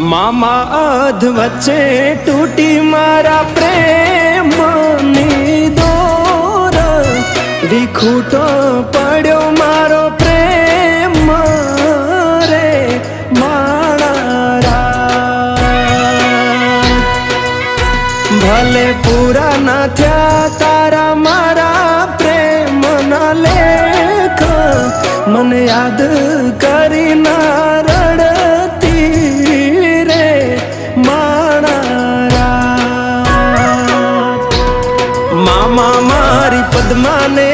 મામા અધ વચ્ચે તૂટી મારા પ્રેમની દોર, વિખૂટો પડ્યો મારો પ્રેમ રે માણા. ભલે પૂરા ના થયા તારા મારા પ્રેમના લેખ, મને યાદ કરી ના રડતી રે માણા. મામા મારી પદ્માને